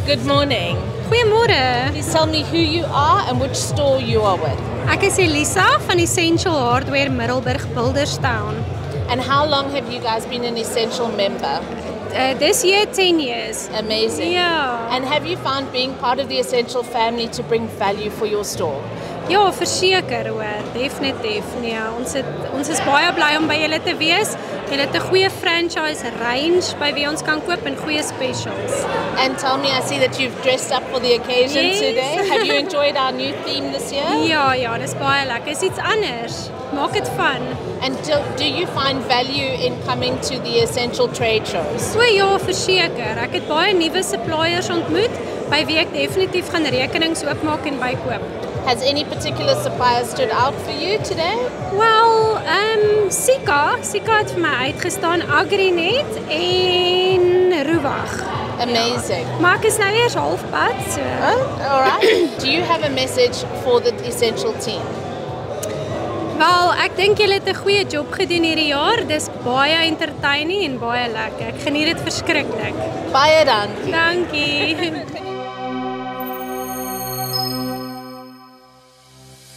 Good morning. Goeiemôre. Please tell me who you are and which store you are with. Ek is Elisa van Essential Hardware Middelburg Builderstown. And how long have you guys been an Essential member? This year 10 years. Amazing. Ja. And have you found being part of the Essential family to bring value for your store? Ja, verseker hoor, definitief. Nee, ons is baie bly om by julle te wees. Julle het 'n goeie franchise range by wie ons kan koop en goeie specials. And tell me, I see that you've dressed up for the occasion Yes. today. Have you enjoyed our new theme this year? Ja, dis baie lekker. Is iets anders. Maak dit fun. And do you find value in coming to the Essential trade shows? So ja, verseker. Ek het baie nuwe suppliers ontmoet by wie ek definitief gaan rekenings oopmaak en bykoop. Has any particular supplier stood out for you today? Well, Sika het vir my uitgestaan, Agrinet en Ruwag. Amazing. Maar ek is nou eers halfpad, so. Oh, all right. Do you have a message for the Essential team? Wel, ek dink julle het 'n goeie job gedoen hierdie jaar. Dis baie entertaining en baie lekker. Ek geniet dit verskriklik. Baie dankie. Dankie.